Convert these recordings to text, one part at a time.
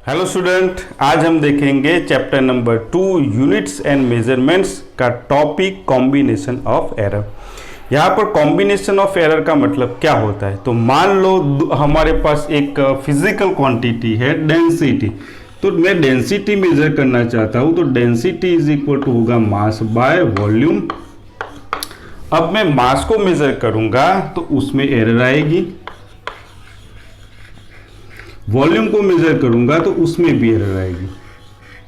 Hello student, आज हम देखेंगे chapter number 2 units and measurements का टॉपिक कॉम्बिनेशन ऑफ एरर। यहाँ पर कॉम्बिनेशन ऑफ एरर का मतलब क्या होता है। तो मान लो हमारे पास एक फिजिकल क्वांटिटी है डेंसिटी, तो मैं डेंसिटी मेजर करना चाहता हूँ। तो डेंसिटी इज इक्वल टू होगा मास बाय वॉल्यूम। अब मैं मास को मेजर करूंगा तो उसमें एरर आएगी, वॉल्यूम को मेजर करूंगा तो उसमें भी एरर आएगी।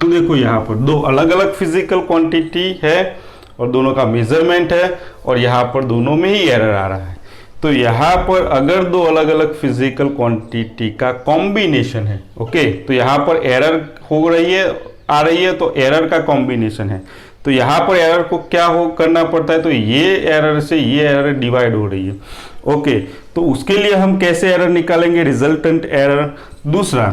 तो देखो यहाँ पर दो अलग अलग फिजिकल क्वांटिटी है और दोनों का मेजरमेंट है और यहाँ पर दोनों में ही एरर आ रहा है। तो यहाँ पर अगर दो अलग अलग फिजिकल क्वांटिटी का कॉम्बिनेशन है, ओके, तो यहाँ पर एरर हो रही है, आ रही है, तो एरर का कॉम्बिनेशन है। तो यहाँ पर एरर को क्या हो करना पड़ता है, तो ये एरर से ये एरर डिवाइड हो रही है, ओके। तो उसके लिए हम कैसे एरर निकालेंगे, रिजल्टेंट एरर। दूसरा,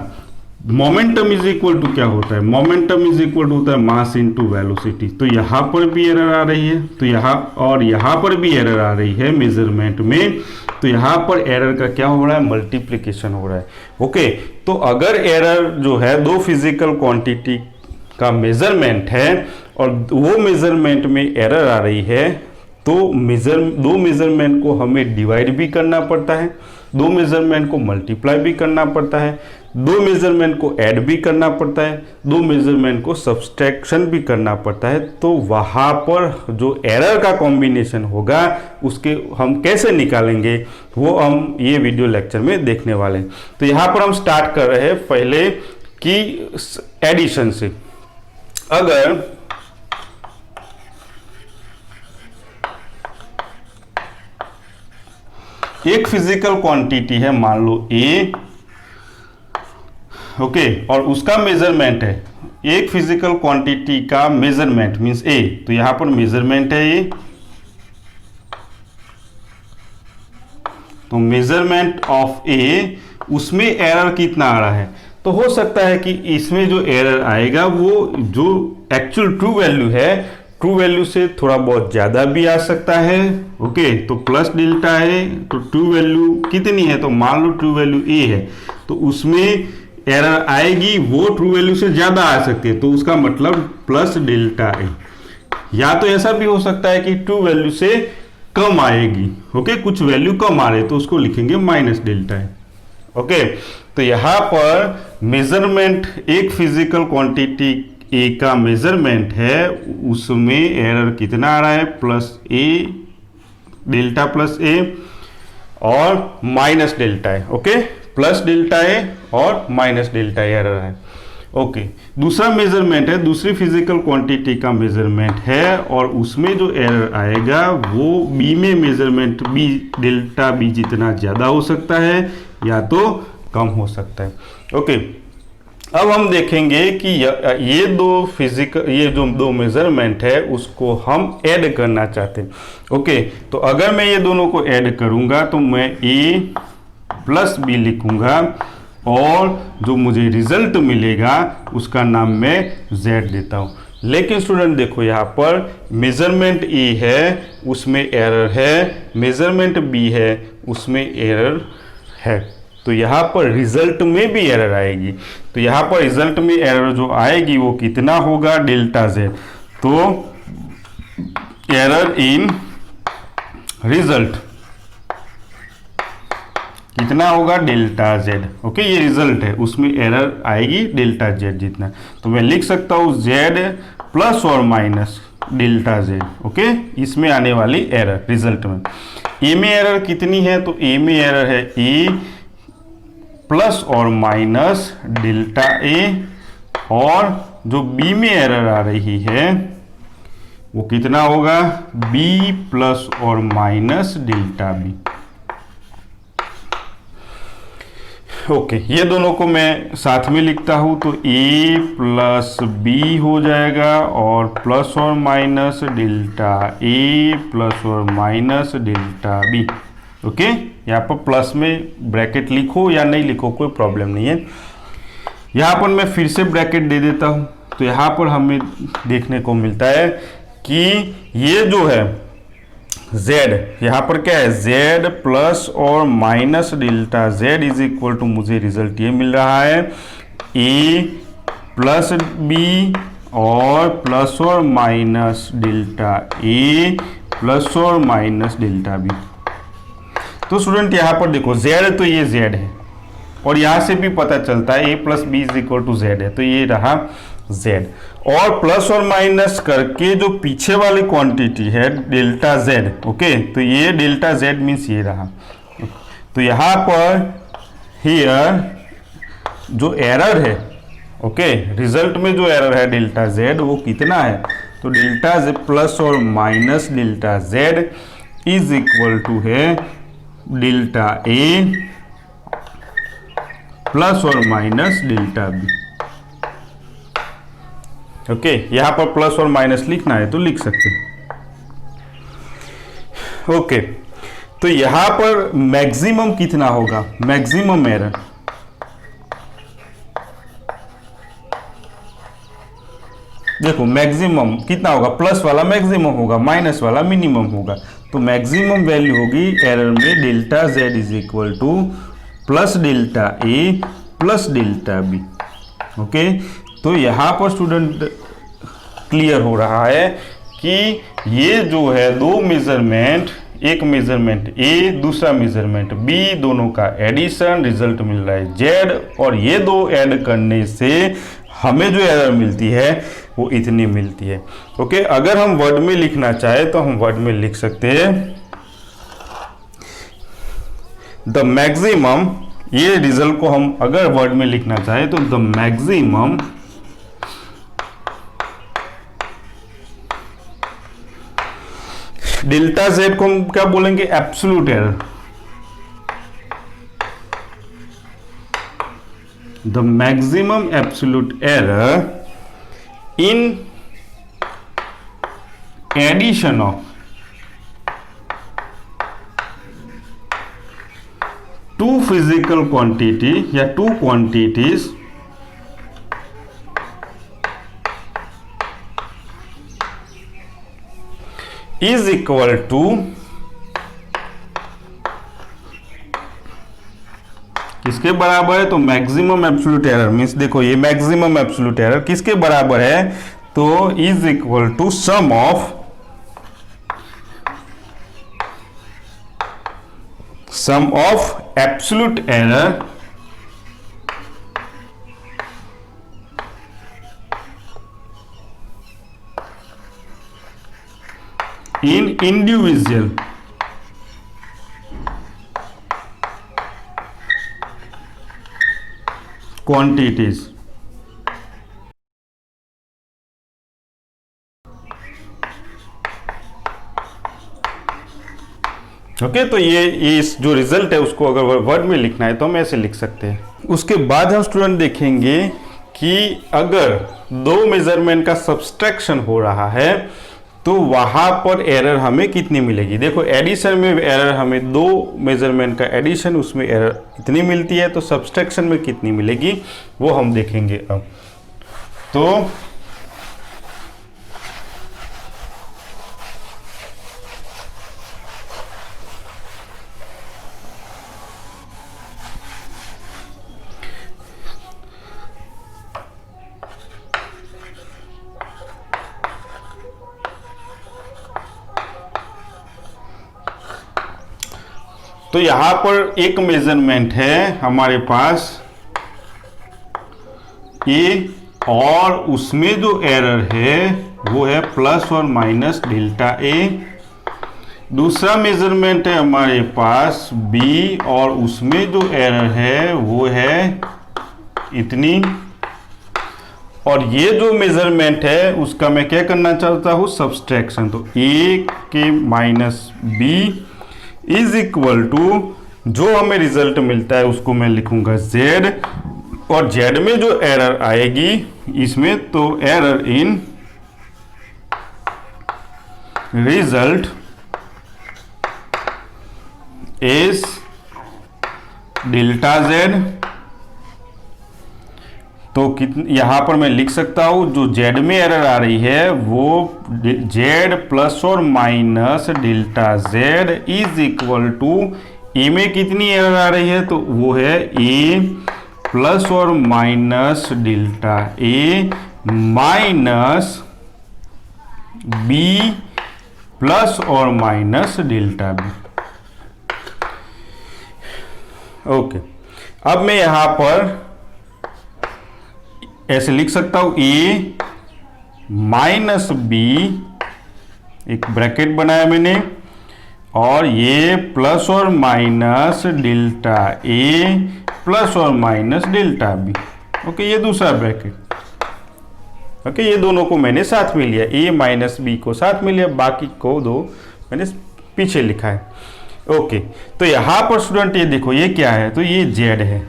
मोमेंटम इज इक्वल टू क्या होता है, मोमेंटम इज इक्वल टू होता है मास इनटू वेलोसिटी। तो यहाँ पर भी एरर आ रही है, तो यहाँ और यहाँ पर भी एरर आ रही है मेजरमेंट में। तो यहाँ पर एरर का क्या हो रहा है, मल्टीप्लिकेशन हो रहा है, ओके। तो अगर एरर जो है दो फिजिकल क्वांटिटी का मेजरमेंट है और वो मेजरमेंट में एरर आ रही है, तो दो मेजरमेंट को हमें डिवाइड भी करना पड़ता है, दो मेजरमेंट को मल्टीप्लाई भी करना पड़ता है, दो मेजरमेंट को ऐड भी करना पड़ता है, दो मेजरमेंट को सब्सट्रैक्शन भी करना पड़ता है। तो वहाँ पर जो एरर का कॉम्बिनेशन होगा उसके हम कैसे निकालेंगे, वो हम ये वीडियो लेक्चर में देखने वाले हैं। तो यहाँ पर हम स्टार्ट कर रहे हैं पहले कि एडिशन से। अगर एक फिजिकल क्वांटिटी है, मान लो ए, ओके, और उसका मेजरमेंट है, एक फिजिकल क्वांटिटी का मेजरमेंट मींस ए, तो यहां पर मेजरमेंट है ए, तो मेजरमेंट ऑफ ए, उसमें एरर कितना आ रहा है। तो हो सकता है कि इसमें जो एरर आएगा वो जो एक्चुअल ट्रू वैल्यू है, ट्रू वैल्यू से थोड़ा बहुत ज़्यादा भी आ सकता है, ओके। तो प्लस डेल्टा है, तो ट्रू वैल्यू कितनी है, तो मान लो ट्रू वैल्यू ए है, तो उसमें एरर आएगी वो ट्रू वैल्यू से ज़्यादा आ सकती है, तो उसका मतलब प्लस डेल्टा ए। या तो ऐसा भी हो सकता है कि ट्रू वैल्यू से कम आएगी, ओके, कुछ वैल्यू कम आ रही है, तो उसको लिखेंगे माइनस डेल्टा ए, ओके। तो यहाँ पर मेजरमेंट एक फिजिकल क्वांटिटी ए का मेजरमेंट है, उसमें एरर कितना आ रहा है, प्लस ए, डेल्टा प्लस ए और माइनस डेल्टा है, ओके, प्लस डेल्टा ए और माइनस डेल्टा एरर है, ओके। दूसरा मेजरमेंट है, दूसरी फिजिकल क्वांटिटी का मेजरमेंट है और उसमें जो एरर आएगा वो बी में मेजरमेंट बी, डेल्टा बी जितना ज़्यादा हो सकता है या तो कम हो सकता है, ओके। अब हम देखेंगे कि ये जो दो मेजरमेंट है उसको हम ऐड करना चाहते हैं, ओके। तो अगर मैं ये दोनों को ऐड करूंगा तो मैं ए प्लस बी लिखूंगा और जो मुझे रिजल्ट मिलेगा उसका नाम मैं जेड देता हूँ। लेकिन स्टूडेंट देखो, यहाँ पर मेजरमेंट ए है उसमें एरर है, मेजरमेंट बी है उसमें एरर है, तो यहाँ पर रिजल्ट में भी एरर आएगी। तो यहाँ पर रिजल्ट में एरर जो आएगी वो कितना होगा, डेल्टा जेड। तो एरर इन रिजल्ट कितना होगा, डेल्टा जेड, ओके। ये रिजल्ट है, उसमें एरर आएगी डेल्टा जेड जितना। तो मैं लिख सकता हूँ जेड प्लस और माइनस डेल्टा जेड, ओके, इसमें आने वाली एरर रिजल्ट में। ए में एरर कितनी है, तो ए में एरर है ए प्लस और माइनस डेल्टा ए, और जो बी में एरर आ रही है वो कितना होगा, बी प्लस और माइनस डेल्टा बी, ओके। ये दोनों को मैं साथ में लिखता हूं तो ए प्लस बी हो जाएगा और प्लस और माइनस डेल्टा ए प्लस और माइनस डेल्टा बी, ओके। यहाँ पर प्लस में ब्रैकेट लिखो या नहीं लिखो कोई प्रॉब्लम नहीं है। यहाँ पर मैं फिर से ब्रैकेट दे देता हूँ, तो यहाँ पर हमें देखने को मिलता है कि ये जो है z, यहाँ पर क्या है, z प्लस और minus delta z is equal to, मुझे रिजल्ट ये मिल रहा है ए प्लस बी और प्लस और माइनस डेल्टा ए प्लस और माइनस डेल्टा बी। तो स्टूडेंट यहाँ पर देखो z तो ये z है और यहाँ से भी पता चलता है a plus b is equal to z है, तो ये रहा z। और प्लस और माइनस करके जो पीछे वाली क्वांटिटी है डेल्टा z, ओके, तो ये डेल्टा z मीन्स ये रहा। तो यहाँ पर हियर जो एरर है, ओके, रिजल्ट में जो एरर है डेल्टा z वो कितना है, तो डेल्टा z प्लस और minus delta z is equal to है डेल्टा a प्लस और माइनस डेल्टा b। ओके, यहां पर प्लस और माइनस लिखना है तो लिख सकते हैं। ओके, तो यहां पर मैक्सिमम कितना होगा, मैक्सिमम एरर, देखो मैक्सिमम कितना होगा, प्लस वाला मैक्सिमम होगा, माइनस वाला मिनिमम होगा। तो मैक्सिमम वैल्यू होगी एरर में delta z is equal to plus delta a plus delta b। Okay, तो यहाँ पर स्टूडेंट क्लियर हो रहा है कि ये जो है दो मेजरमेंट, एक मेजरमेंट a दूसरा मेजरमेंट b, दोनों का एडिशन रिजल्ट मिल रहा है z, और ये दो ऐड करने से हमें जो एरर मिलती है वो इतनी मिलती है। ओके, अगर हम वर्ड में लिखना चाहे तो हम वर्ड में लिख सकते हैं द मैक्सिमम, ये रिजल्ट को हम अगर वर्ड में लिखना चाहे तो द मैक्सिमम डेल्टा z को हम क्या बोलेंगे, absolute error. The maximum absolute error in addition of two physical quantity या two quantities is equal to किसके बराबर है, तो मैक्सिमम एब्सोल्यूट एरर मीन्स देखो ये मैक्सिमम एब्सोल्यूट एरर किसके बराबर है, तो is equal to sum of absolute error in individual quantities। Okay, तो ये इस जो रिजल्ट है उसको अगर वर्ड में लिखना है तो हम ऐसे लिख सकते हैं। उसके बाद हम स्टूडेंट देखेंगे कि अगर दो मेजरमेंट का सब्सट्रैक्शन हो रहा है तो वहां पर एरर हमें कितनी मिलेगी। देखो एडिशन में एरर हमें दो मेजरमेंट का एडिशन, उसमें एरर इतनी मिलती है, तो सब्सट्रैक्शन में कितनी मिलेगी वो हम देखेंगे अब। तो यहां पर एक मेजरमेंट है हमारे पास ए, और उसमें जो एरर है वो है प्लस और माइनस डेल्टा ए। दूसरा मेजरमेंट है हमारे पास बी, और उसमें जो एरर है वो है इतनी। और ये जो मेजरमेंट है उसका मैं क्या करना चाहता हूँ, सब्सट्रैक्शन। तो ए के minus b is equal to जो हमें रिजल्ट मिलता है उसको मैं लिखूंगा z, और z में जो एरर आएगी इसमें, तो error in result is delta z। तो यहां पर मैं लिख सकता हूं जो z में एरर आ रही है वो z प्लस और minus delta z is equal to A में कितनी एरर आ रही है, तो वो है a प्लस और माइनस डेल्टा ए माइनस बी प्लस और माइनस डेल्टा बी। ओके, अब मैं यहां पर ऐसे लिख सकता हूं ए माइनस बी, एक ब्रैकेट बनाया मैंने, और ये प्लस और माइनस डेल्टा ए प्लस और माइनस डेल्टा बी। ओके, ये दूसरा ब्रैकेट। ओके, ये दोनों को मैंने साथ में लिया, ए माइनस बी को साथ में लिया, बाकी को दो मैंने पीछे लिखा है। ओके, तो यहां पर स्टूडेंट ये देखो, ये क्या है, तो ये जेड है।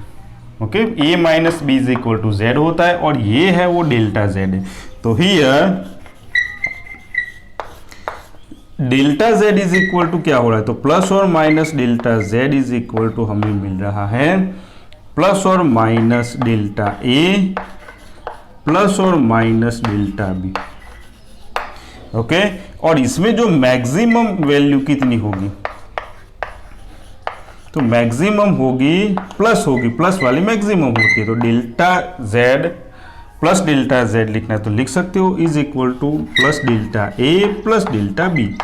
Okay, a minus b is equal to z होता है, और ये है वो डेल्टा जेड है। तो here delta z is equal to क्या हो रहा है, तो प्लस और minus delta z is equal to हमें मिल रहा है प्लस और माइनस डेल्टा ए प्लस और माइनस डेल्टा बी। ओके, और इसमें जो मैक्सिमम वैल्यू कितनी होगी, तो मैक्सिमम होगी प्लस वाली मैक्सिमम होती है। तो delta z plus delta z लिखना है तो लिख सकते हो, is equal to plus delta a plus delta b.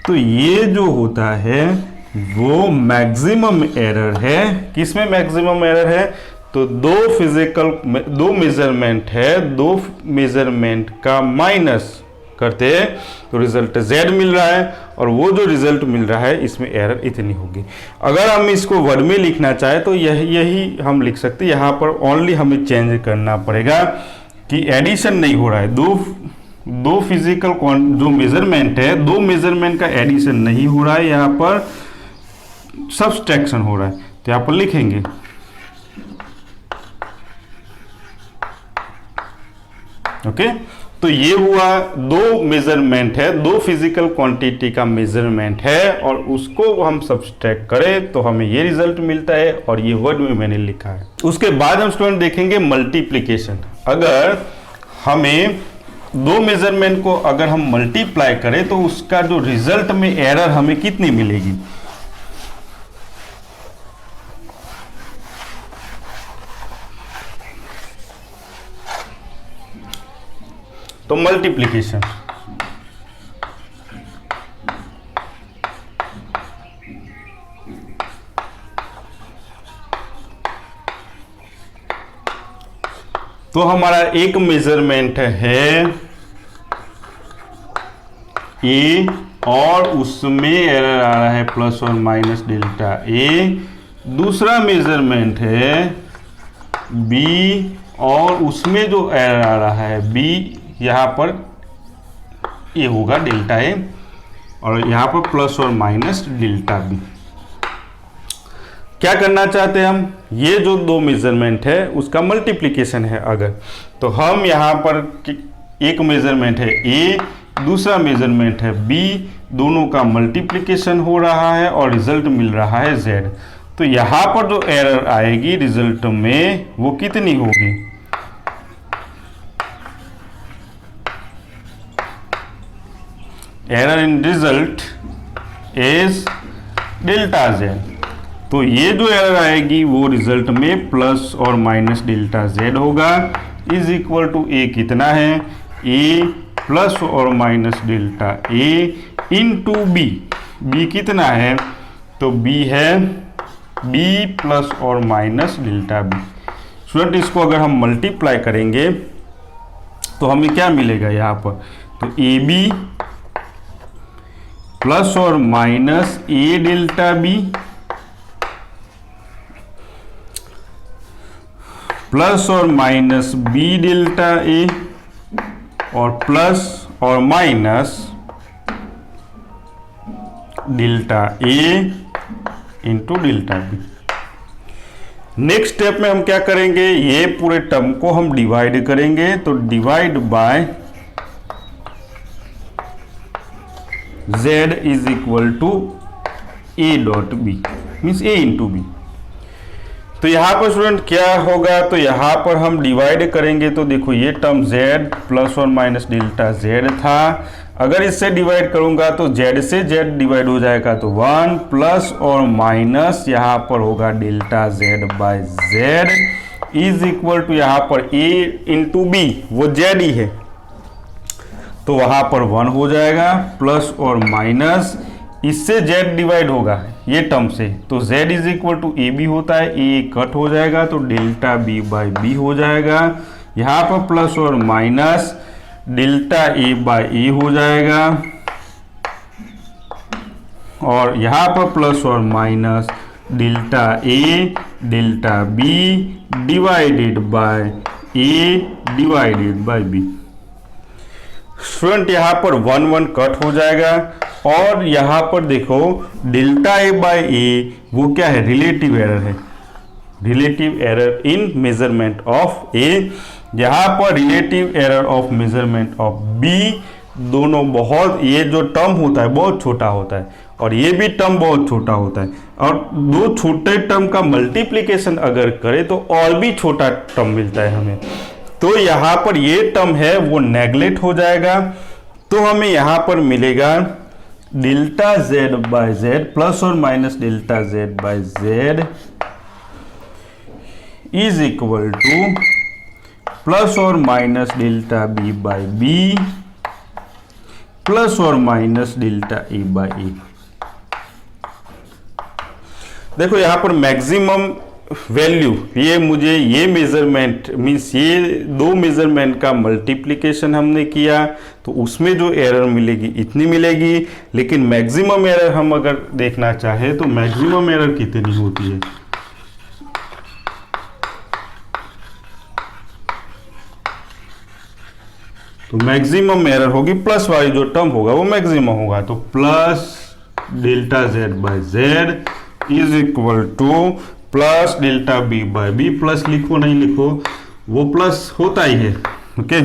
तो ये जो होता है वो मैक्सिमम एरर है। किसमें मैक्सिमम एरर है, तो दो मेजरमेंट है, दो मेजरमेंट का माइनस करते हैं तो रिजल्ट z मिल रहा है, और वो जो रिजल्ट मिल रहा है इसमें एरर इतनी होगी। अगर हम इसको वर्ड में लिखना चाहे तो यही हम लिख सकते हैं। यहाँ पर ओनली हमें चेंज करना पड़ेगा कि एडिशन नहीं हो रहा है, दो फिजिकल जो मेजरमेंट है, दो मेजरमेंट का एडिशन नहीं हो रहा है, यहाँ पर सब्सट्रैक्शन हो रहा है। तो यहाँ पर लिखेंगे ओके, तो ये हुआ दो मेजरमेंट है, दो फिजिकल क्वांटिटी का मेजरमेंट है, और उसको हम सब्सट्रैक्ट करें तो हमें ये रिजल्ट मिलता है, और ये वर्ड में मैंने लिखा है। उसके बाद हम स्टूडेंट देखेंगे मल्टीप्लिकेशन। अगर हमें दो मेजरमेंट को अगर हम मल्टीप्लाई करें तो उसका जो रिजल्ट में एरर हमें कितनी मिलेगी, तो मल्टीप्लिकेशन तो हमारा एक मेजरमेंट है ए, और उसमें एरर आ रहा है प्लस और माइनस डेल्टा ए। दूसरा मेजरमेंट है बी, और उसमें जो एरर आ रहा है बी, यहाँ पर ये होगा डेल्टा ए, और यहाँ पर प्लस और माइनस डेल्टा बी। क्या करना चाहते हैं हम, ये जो दो मेजरमेंट है उसका मल्टीप्लिकेशन है अगर, तो हम यहाँ पर एक मेजरमेंट है ए, दूसरा मेजरमेंट है बी, दोनों का मल्टीप्लिकेशन हो रहा है और रिजल्ट मिल रहा है जेड। तो यहाँ पर जो एरर आएगी रिजल्ट में वो कितनी होगी, error in result is delta z. तो ये जो एरर आएगी वो रिजल्ट में प्लस और माइनस डेल्टा जेड होगा, इज इक्वल टू ए कितना है, ए प्लस और minus delta A into B. B कितना है, तो बी है बी प्लस और माइनस डेल्टा बी। स्टूडेंट इसको अगर हम मल्टीप्लाई करेंगे तो हमें क्या मिलेगा यहाँ पर, तो ए बी प्लस और minus A delta B plus और माइनस बी डेल्टा ए, और प्लस और minus delta A into delta B. Next step में हम क्या करेंगे, ये पूरे टर्म को हम डिवाइड करेंगे, तो divide by z is equal to a dot b, means a into b. तो यहाँ पर स्टूडेंट क्या होगा, तो यहाँ पर हम डिवाइड करेंगे तो देखो ये टर्म z प्लस और माइनस डेल्टा z था, अगर इससे डिवाइड करूंगा तो z से z डिवाइड हो जाएगा तो 1 प्लस और माइनस यहाँ पर होगा delta z by z, is equal to यहाँ पर a इंटू बी, वो जेड ही है, तो वहां पर 1 हो जाएगा, प्लस और माइनस, इससे z डिवाइड होगा ये टर्म से, तो z is equal to a b होता है, a कट हो जाएगा तो डेल्टा b बाई बी हो जाएगा, यहाँ पर प्लस और माइनस डेल्टा a बाई ए हो जाएगा, और यहाँ पर प्लस और minus delta a delta b divided by a divided by b। Student यहाँ पर 1 1 कट हो जाएगा, और यहाँ पर देखो डेल्टा ए बाई ए वो क्या है, रिलेटिव एरर है, relative error in measurement of A. यहाँ पर relative error of measurement of B, दोनों बहुत, ये जो टर्म होता है बहुत छोटा होता है और ये भी टर्म बहुत छोटा होता है, और दो छोटे टर्म का मल्टीप्लिकेशन अगर करें तो और भी छोटा टर्म मिलता है हमें, तो यहाँ पर ये टर्म है वो नेगलेक्ट हो जाएगा, तो हमें यहाँ पर मिलेगा delta Z by Z plus और minus delta Z by Z is equal to plus और minus delta B by B plus और minus delta A by A. देखो यहाँ पर मैक्सिमम वैल्यू, ये मुझे ये मेजरमेंट मीन्स ये दो मेजरमेंट का मल्टीप्लिकेशन हमने किया तो उसमें जो एरर मिलेगी इतनी मिलेगी, लेकिन मैक्सिमम एरर हम अगर देखना चाहे तो मैक्सिमम एरर कितनी होती है, तो मैक्सिमम एरर होगी प्लस वाली जो टर्म होगा वो मैक्सिमम होगा, तो plus delta Z by Z is equal to plus delta B by B, plus लिखो नहीं लिखो वो प्लस होता ही है, ओके,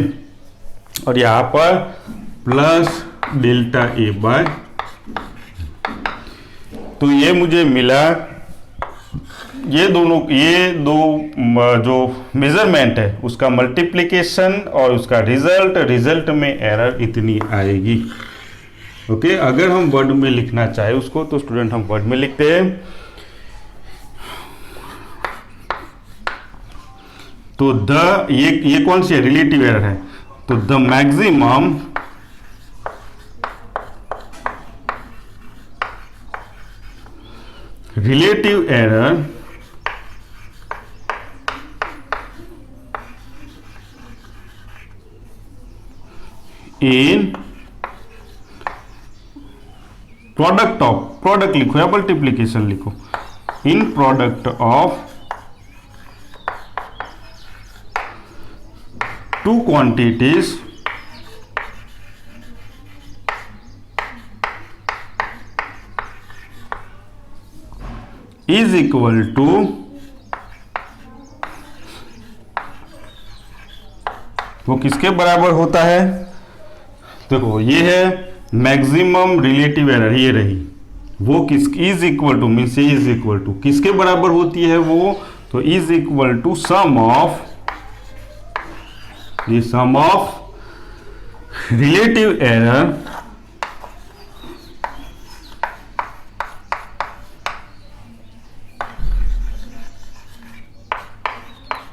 और यहाँ पर प्लस डेल्टा ए बाय, तो ये मुझे मिला, ये दो जो मेजरमेंट है उसका मल्टीप्लिकेशन और उसका रिजल्ट में एरर इतनी आएगी, ओके। अगर हम वर्ड में लिखना चाहे उसको तो स्टूडेंट हम वर्ड में लिखते हैं, तो ये कौन सी है, रिलेटिव एरर है, तो the maximum relative error in product लिखो या मल्टीप्लिकेशन लिखो, in product of two quantities is equal to, वो किसके बराबर होता है, देखो ये है मैक्सिमम रिलेटिव एरर, ये रही, वो किस is equal to means is equal to किसके बराबर होती है वो, तो is equal to sum of, the sum of relative error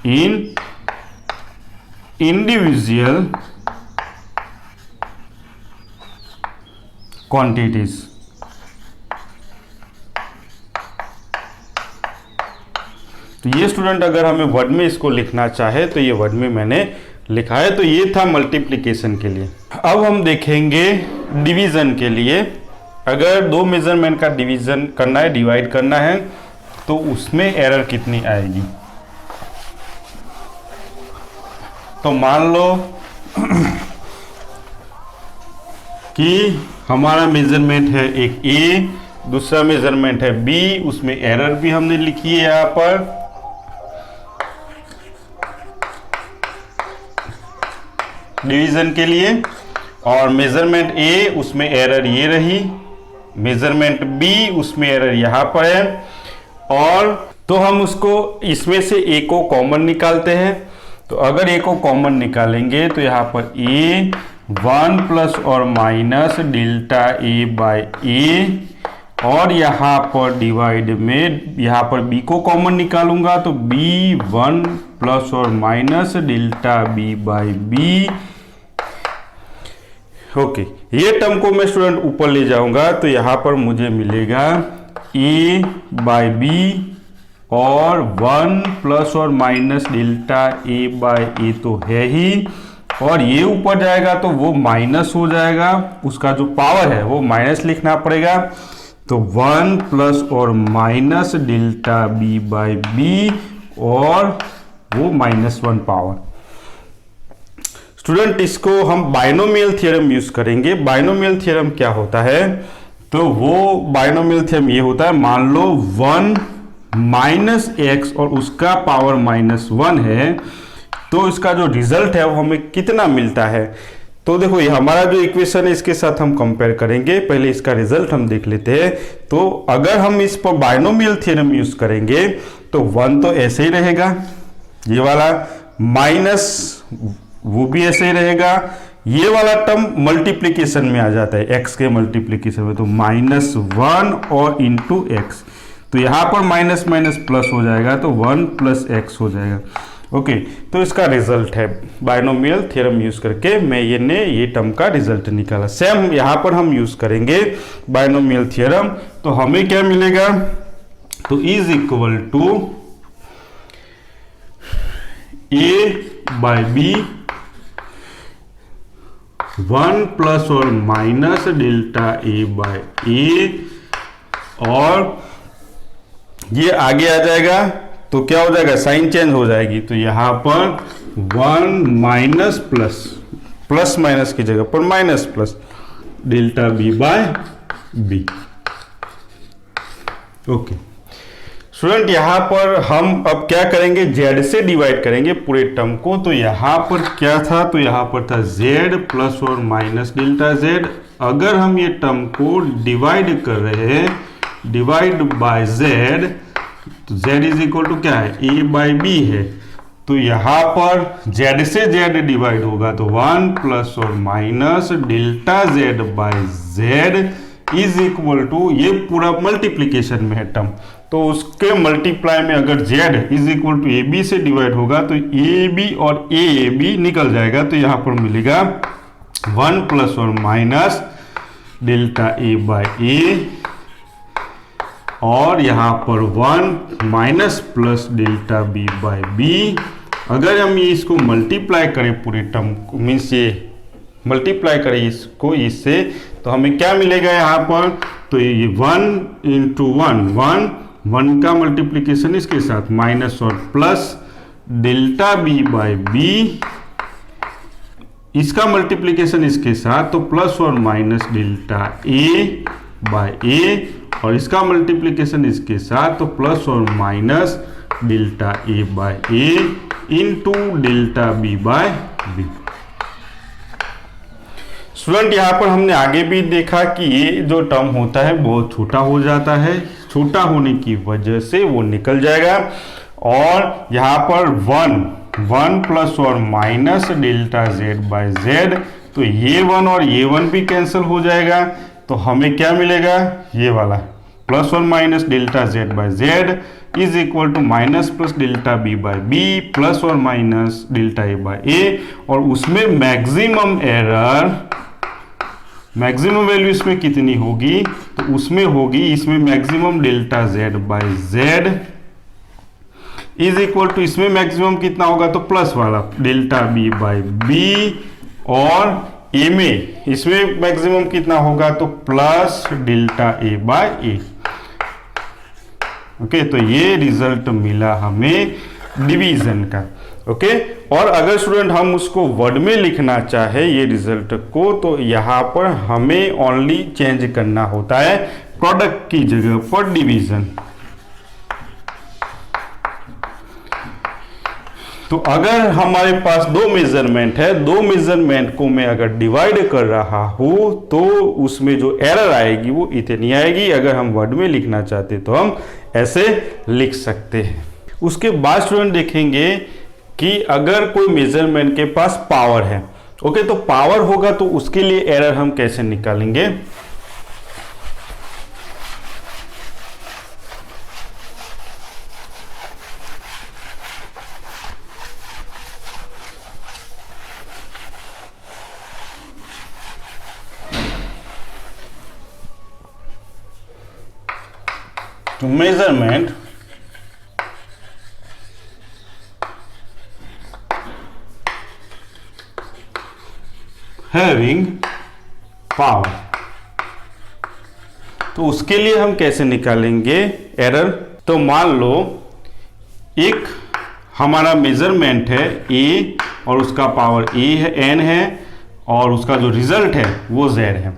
in individual quantities। तो ये स्टूडेंट अगर हमें वर्ड में इसको लिखना चाहे तो ये वर्ड में मैंने लिखा है, तो ये था मल्टीप्लिकेशन के लिए। अब हम देखेंगे डिवीजन के लिए, अगर दो मेजरमेंट का डिवीजन करना है, डिवाइड करना है, तो उसमें एरर कितनी आएगी। तो मान लो कि हमारा मेजरमेंट है एक A, दूसरा मेजरमेंट है B, उसमें एरर भी हमने लिखी है यहाँ पर, डिवीजन के लिए, और मेजरमेंट A उसमें एरर ये रही, मेजरमेंट B उसमें एरर यहाँ पर है, और तो हम उसको इसमें से A को कॉमन निकालते हैं, तो अगर A को कॉमन निकालेंगे तो यहाँ पर A 1 प्लस और minus delta A by A और यहाँ पर डिवाइड में यहाँ पर b को कॉमन निकालूंगा तो b1 प्लस और minus delta b by b. Okay, ये टर्म को मैं स्टूडेंट ऊपर ले जाऊंगा तो यहाँ पर मुझे मिलेगा a बाई बी और 1 प्लस और माइनस डेल्टा a बाई ए तो है ही, और ये ऊपर जाएगा तो वो माइनस हो जाएगा, उसका जो पावर है वो माइनस लिखना पड़ेगा। तो 1 प्लस और minus delta b by b और वो -1 पावर। स्टूडेंट इसको हम बाइनोमियल थ्योरम यूज करेंगे। बाइनोमियल थ्योरम क्या होता है, तो वो बाइनोमियल थ्योरम ये होता है, मान लो 1 माइनस एक्स और उसका पावर -1 है, तो इसका जो रिजल्ट है वो हमें कितना मिलता है। तो देखो ये हमारा जो इक्वेशन है इसके साथ हम कंपेयर करेंगे, पहले इसका रिजल्ट हम देख लेते हैं। तो अगर हम इस पर बाइनोमियल थ्योरम यूज करेंगे तो 1 तो ऐसे ही रहेगा, ये वाला माइनस वो भी ऐसे ही रहेगा, ये वाला टर्म मल्टीप्लिकेशन में आ जाता है, x के मल्टीप्लिकेशन में, तो -1 और इंटू एक्स, तो यहाँ पर माइनस माइनस प्लस हो जाएगा तो 1 प्लस एक्स हो जाएगा। ओके, तो इसका रिजल्ट है बाइनोमियल थ्योरम यूज करके ये टर्म का रिजल्ट निकाला। सेम यहाँ पर हम यूज करेंगे बाइनोमियल थ्योरम, तो हमें क्या मिलेगा, तो is equal to a by b 1 plus और minus delta a by a, और ये आगे आ जाएगा तो क्या हो जाएगा, साइन चेंज हो जाएगी, तो यहां पर 1 माइनस प्लस, प्लस माइनस की जगह पर minus plus delta b by b. Okay student, यहां पर हम अब क्या करेंगे, z से डिवाइड करेंगे पूरे टर्म को। तो यहां पर क्या था, तो यहां पर था z प्लस और माइनस डेल्टा z। अगर हम ये टर्म को डिवाइड कर रहे हैं, डिवाइड बाय z, तो z इज इक्वल टू क्या है, a बाई बी है, तो यहां पर z से z डिवाइड होगा तो 1 प्लस और minus delta z by z is equal to, ये पूरा मल्टीप्लीकेशन में है टर्म, तो उसके मल्टीप्लाई में अगर z is equal to a b से डिवाइड होगा तो ए बी और ए बी निकल जाएगा, तो यहां पर मिलेगा 1 प्लस और minus delta a by a, और यहां पर 1 minus plus delta b by b. अगर हम ये इसको मल्टीप्लाई करें पूरे टर्म को, मीन्स ये मल्टीप्लाई करें इसको इससे, तो हमें क्या मिलेगा यहाँ पर, तो ये 1 इंटू 1 का मल्टीप्लीकेशन इसके साथ माइनस और plus delta b by b, इसका मल्टीप्लीकेशन इसके साथ तो प्लस और minus delta a by a, और इसका मल्टीप्लीकेशन इसके साथ तो प्लस और minus delta a by a into delta b by b. Student यहाँ पर हमने आगे भी देखा कि ये जो टर्म होता है बहुत छोटा हो जाता है, छोटा होने की वजह से वो निकल जाएगा, और यहाँ पर 1 प्लस और minus delta z by z, तो ये 1 और ये 1 भी कैंसिल हो जाएगा, तो हमें क्या मिलेगा, ये वाला प्लस और minus delta z by z is equal to minus plus delta b by b plus और minus delta a by a, और उसमें मैक्सिमम एरर, मैक्सिमम वैल्यू इसमें कितनी होगी, तो उसमें होगी, इसमें maximum delta z by z is equal to, इसमें मैक्सिमम कितना होगा, तो प्लस वाला डेल्टा b बाई बी, और ए में इसमें मैक्सिमम कितना होगा, तो plus delta a by A. Okay, तो ये रिजल्ट मिला हमें डिवीजन का। ओके, और अगर स्टूडेंट हम उसको वर्ड में लिखना चाहे ये रिजल्ट को, तो यहाँ पर हमें ओनली चेंज करना होता है प्रोडक्ट की जगह पर डिवीजन। तो अगर हमारे पास दो मेजरमेंट है, दो मेजरमेंट को मैं अगर डिवाइड कर रहा हूं तो उसमें जो एरर आएगी वो इतनी आएगी। अगर हम वर्ड में लिखना चाहते तो हम ऐसे लिख सकते हैं। उसके बाद स्टूडेंट देखेंगे कि अगर कोई मेजरमेंट के पास पावर है, ओके, तो पावर होगा तो उसके लिए एरर हम कैसे निकालेंगे। to measurement having power। तो उसके लिए हम कैसे निकालेंगे एरर? तो मान लो एक हमारा मेजरमेंट है ए और उसका पावर ए है, एन है, और उसका जो रिजल्ट है वो जेड है।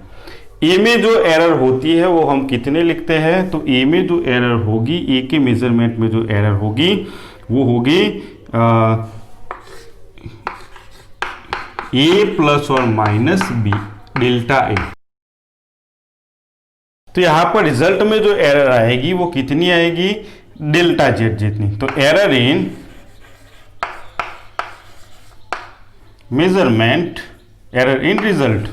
ए में जो एरर होती है वो हम कितने लिखते हैं? तो ए में जो एरर होगी, ए के मेजरमेंट में जो एरर होगी वो होगी ए प्लस और माइनस बी डेल्टा ए। तो यहां पर रिजल्ट में जो एरर आएगी वो कितनी आएगी? डेल्टा जेड जितनी। तो error in measurement, error in result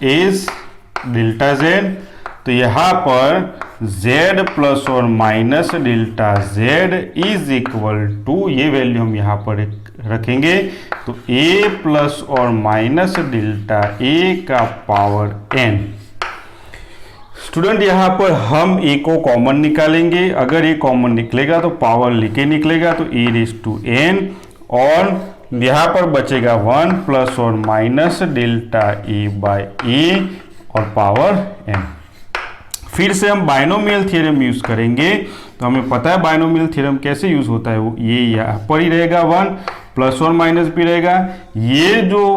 is delta z. तो यहां पर z प्लस और minus delta z is equal to, ये वैल्यू हम यहां पर रखेंगे, तो a प्लस और माइनस डेल्टा a का पावर n। स्टूडेंट यहां पर हम a को कॉमन निकालेंगे, अगर a कॉमन निकलेगा तो पावर लिखे निकलेगा, तो a रेज टू n, और यहां पर बचेगा 1 प्लस और minus delta a by a और पावर n। फिर से हम बाइनोमियल थ्योरम यूज करेंगे। तो हमें पता है बाइनोमियल थ्योरम कैसे यूज होता है, वो ये यहाँ पर ही रहेगा, 1 प्लस और माइनस भी रहेगा, ये जो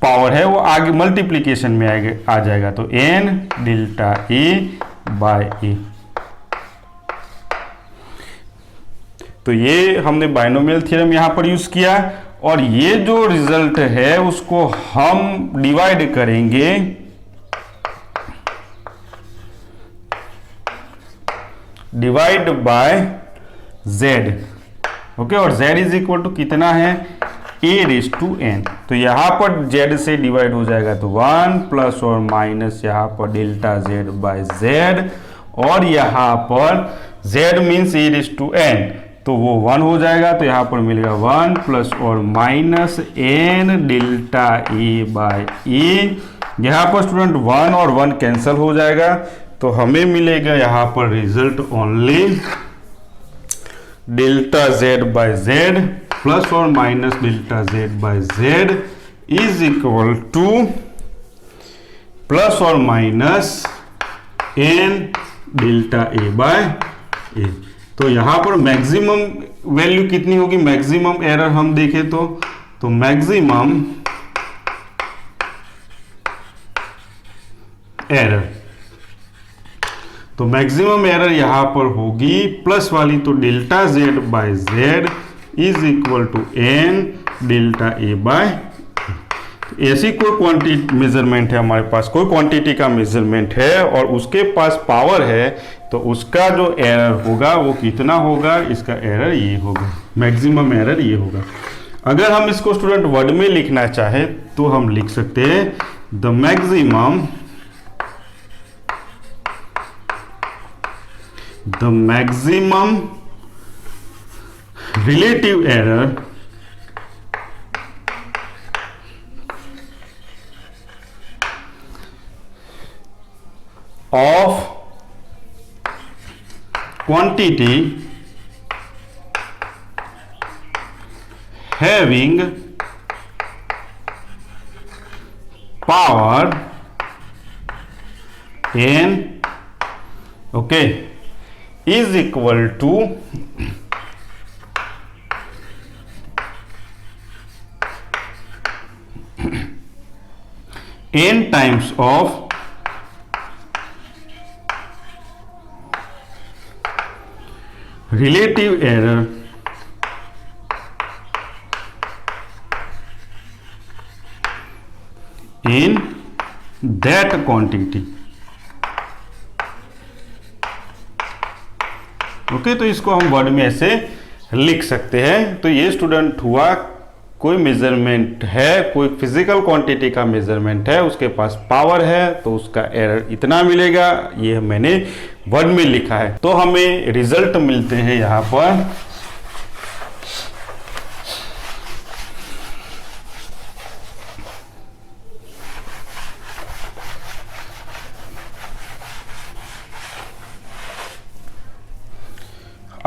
पावर है वो आगे मल्टीप्लीकेशन में आ जाएगा, तो n delta a by a। तो ये हमने बाइनोमियल थ्योरम यहाँ पर यूज किया, और ये जो रिजल्ट है उसको हम डिवाइड करेंगे डिवाइड बाय z। ओके, और z इज इक्वल टू कितना है? a raise to n। तो यहां पर z से डिवाइड हो जाएगा, तो 1 प्लस और माइनस यहां पर डेल्टा z बाय z, और यहां पर z means a raise to n, तो वो 1 हो जाएगा, तो यहां पर मिलेगा 1 प्लस और minus n delta a by a। यहां पर स्टूडेंट 1 और 1 कैंसल हो जाएगा, तो हमें मिलेगा यहां पर result only delta z by z plus और minus delta z by z is equal to plus और minus n delta a by a। तो यहां पर मैक्सिमम वैल्यू कितनी होगी? मैक्सिमम एरर हम देखें तो मैक्सिमम एरर, तो मैक्सिमम एरर यहां पर होगी प्लस वाली, तो delta z by z is equal to n delta a by. ऐसी कोई क्वांटिटी मेजरमेंट है हमारे पास, कोई क्वांटिटी का मेजरमेंट है और उसके पास पावर है, तो उसका जो एरर होगा वो कितना होगा? इसका एरर ये होगा, मैक्सिमम एरर ये होगा। अगर हम इसको स्टूडेंट वर्ड में लिखना चाहे तो हम लिख सकते हैं the maximum relative error of quantity having power n, okay, is equal to n times of relative error in that quantity। Okay, तो इसको हम वर्ड में ऐसे लिख सकते हैं। तो ये स्टूडेंट हुआ, कोई मेजरमेंट है, कोई फिजिकल क्वांटिटी का मेजरमेंट है, उसके पास पावर है, तो उसका एरर इतना मिलेगा, ये मैंने वर्ड में लिखा है। तो हमें रिजल्ट मिलते हैं यहां पर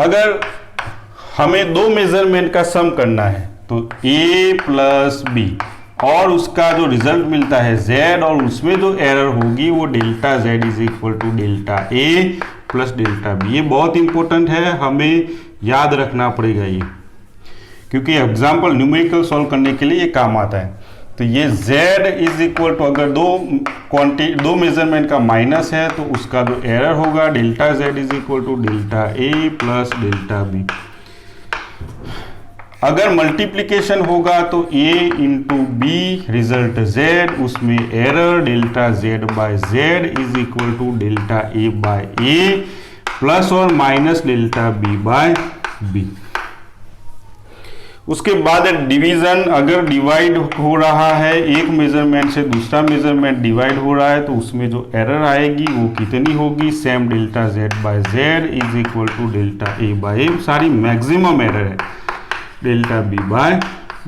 अगर हमें दो मेजरमेंट का सम करना है तो a प्लस बी और उसका जो रिजल्ट मिलता है z और उसमें जो एरर होगी वो delta z is equal to delta a plus delta b. ये बहुत इंपॉर्टेंट है, हमें याद रखना पड़ेगा ये, क्योंकि एग्जाम्पल न्यूमेरिकल सॉल्व करने के लिए ये काम आता है। तो ये z इज इक्वल टू, अगर दो मेजरमेंट का माइनस है तो उसका जो एरर होगा delta z is equal to delta a plus delta B. अगर मल्टीप्लिकेशन होगा तो a into B result z, उसमें error delta z by z is equal to delta a by a plus और minus delta b by b। उसके बाद division, अगर divide हो रहा है एक मेजरमेंट से दूसरा मेजरमेंट डिवाइड हो रहा है तो उसमें जो एरर आएगी वो कितनी होगी, same delta z by z is equal to delta a by a, सारी मैक्सिमम एरर है डेल्टा b बाय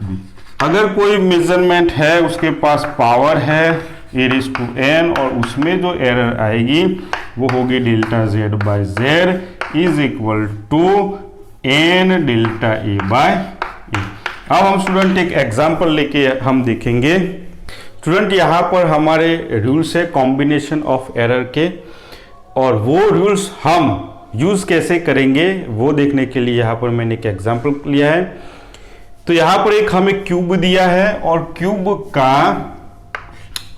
b। अगर कोई मेजरमेंट है उसके पास पावर है a रेज़ टू n और उसमें जो एरर आएगी वो होगी delta z by z is equal to n delta a by a। अब हम स्टूडेंट एक एग्जांपल लेके हम देखेंगे। स्टूडेंट यहाँ पर हमारे रूल्स है कॉम्बिनेशन ऑफ एरर के, और वो रूल्स हम यूज कैसे करेंगे वो देखने के लिए यहाँ पर मैंने एक एग्जांपल लिया है। तो यहाँ पर एक हमें क्यूब दिया है और क्यूब का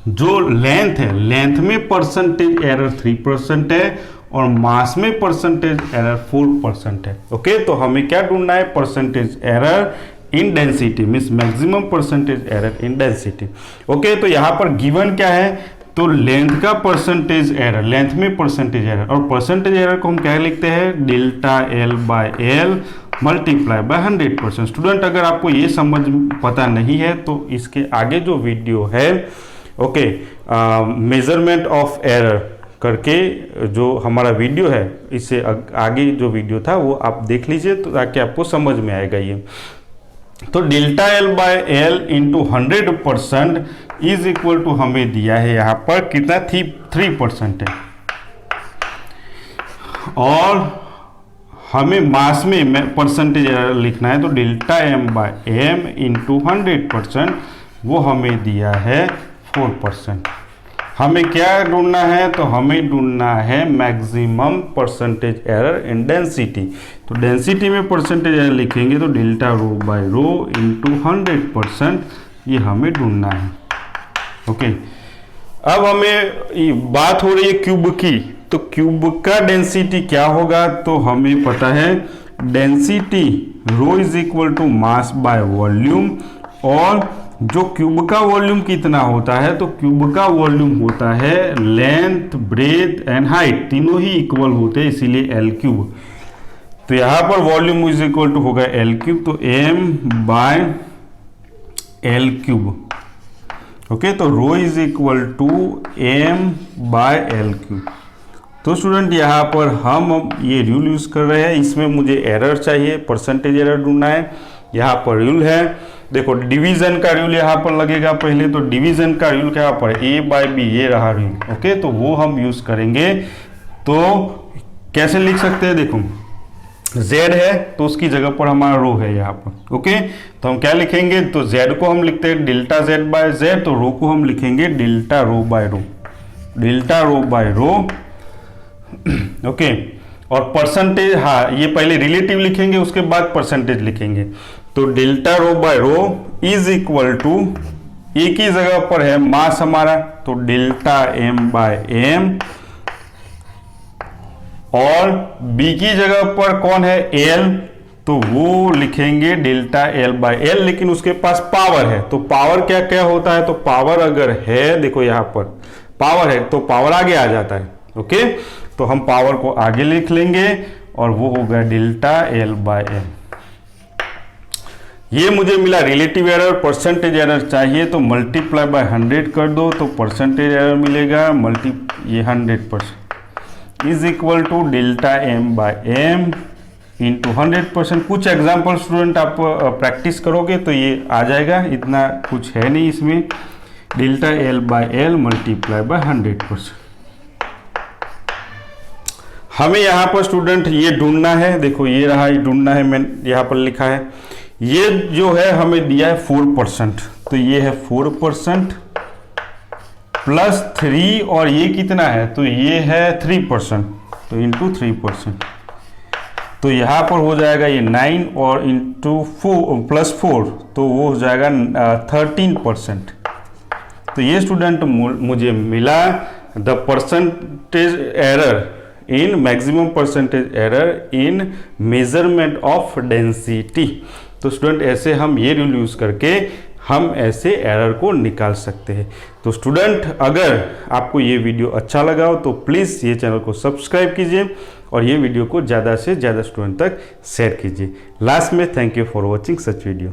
जो लेंथ है, लेंथ में परसेंटेज एरर 3% है और मास में परसेंटेज एरर 4% है। ओके, तो हमें क्या ढूंढना है, percentage error in density, means maximum percentage error in density. Okay, तो यहाँ पर गिवन क्या है, तो लेंथ का परसेंटेज एरर, लेंथ में परसेंटेज एरर, और परसेंटेज एरर को हम क्या लिखते हैं, delta l by L multiply by 100%। Student अगर आपको ये समझ पता नहीं है तो इसके आगे जो वीडियो है, ओके, मेजरमेंट ऑफ एरर करके जो हमारा वीडियो है, इससे आगे जो वीडियो था वो आप देख लीजिए तो ताकि आपको समझ में आएगा ये। तो delta l by l into 100% is equal to हमें दिया है यहाँ पर कितना, 3% है, और हमें मास में परसेंटेज लिखना है तो delta m by m into 100% वो हमें दिया है 4%। हमें क्या ढूंढना है, तो हमें ढूंढना है maximum percentage error in density. तो डेंसिटी में परसेंटेज एरर लिखेंगे तो delta rho by rho into 100% ये हमें ढूंढना है। ओके, अब हमें बात हो रही है क्यूब की, तो क्यूब का डेंसिटी क्या होगा, तो हमें पता है density rho is equal to mass by volume, और जो क्यूब का वॉल्यूम कितना होता है, तो क्यूब का वॉल्यूम होता है लेंथ, ब्रेथ एंड हाइट, तीनों ही इक्वल होते हैं, इसीलिए एल क्यूब। तो यहाँ पर वॉल्यूम इज इक्वल टू होगा एल क्यूब, तो M by L cube. Okay, तो rho is equal to M by L cube. तो स्टूडेंट यहाँ पर हम ये रूल यूज कर रहे हैं, इसमें मुझे एरर चाहिए, परसेंटेज एरर ढूंढना है। यहाँ पर रूल है, देखो डिवीजन का रूल यहाँ पर लगेगा पहले, तो डिवीजन का रूल क्या पर ए बाय बी, ये रहा रूल। ओके, तो वो हम यूज करेंगे। तो कैसे लिख सकते हैं, देखो z है तो उसकी जगह पर हमारा रो है यहाँ पर। ओके, तो हम क्या लिखेंगे, तो z को हम लिखते हैं डेल्टा z बाय z, तो रो को हम लिखेंगे delta rho by row, delta rho by row. Okay, और परसेंटेज, हाँ ये पहले रिलेटिव लिखेंगे उसके बाद परसेंटेज लिखेंगे। तो delta rho by rho is equal to, एक ही जगह पर है मास हमारा, तो डेल्टा एम बाय एम, और बी की जगह पर कौन है, एल, तो वो लिखेंगे डेल्टा एल बाय एल, लेकिन उसके पास पावर है। तो पावर क्या क्या होता है, तो पावर अगर है, देखो यहाँ पर पावर है तो पावर आगे आ जाता है। ओके, तो हम पावर को आगे लिख लेंगे और वो होगा डेल्टा एल बाय एल। ये मुझे मिला रिलेटिव एरर, परसेंटेज एरर चाहिए तो मल्टीप्लाई बाय 100 कर दो तो परसेंटेज एरर मिलेगा, ये 100% is equal to delta m by m into 100%। कुछ एग्जाम्पल स्टूडेंट आप प्रैक्टिस करोगे तो ये आ जाएगा, इतना कुछ है नहीं इसमें। Delta l by L multiply by 100%। हमें यहाँ पर स्टूडेंट ये ढूंढना है, देखो ये रहा, ये ढूंढना है, मैं यहाँ पर लिखा है, ये जो है हमें दिया है 4%, तो ये है 4% प्लस 3, और ये कितना है, तो ये है 3%, तो इंटू 3%, तो यहाँ पर हो जाएगा ये 9 और इंटू 4 प्लस 4, तो वो हो जाएगा 13%। तो ये स्टूडेंट मुझे मिला the percentage error in maximum percentage error in measurement of density. तो स्टूडेंट ऐसे हम ये रूल यूज़ करके हम ऐसे एरर को निकाल सकते हैं। तो स्टूडेंट अगर आपको ये वीडियो अच्छा लगा हो तो प्लीज़ ये चैनल को सब्सक्राइब कीजिए और ये वीडियो को ज़्यादा से ज़्यादा स्टूडेंट तक शेयर कीजिए। लास्ट में thank you for watching such video.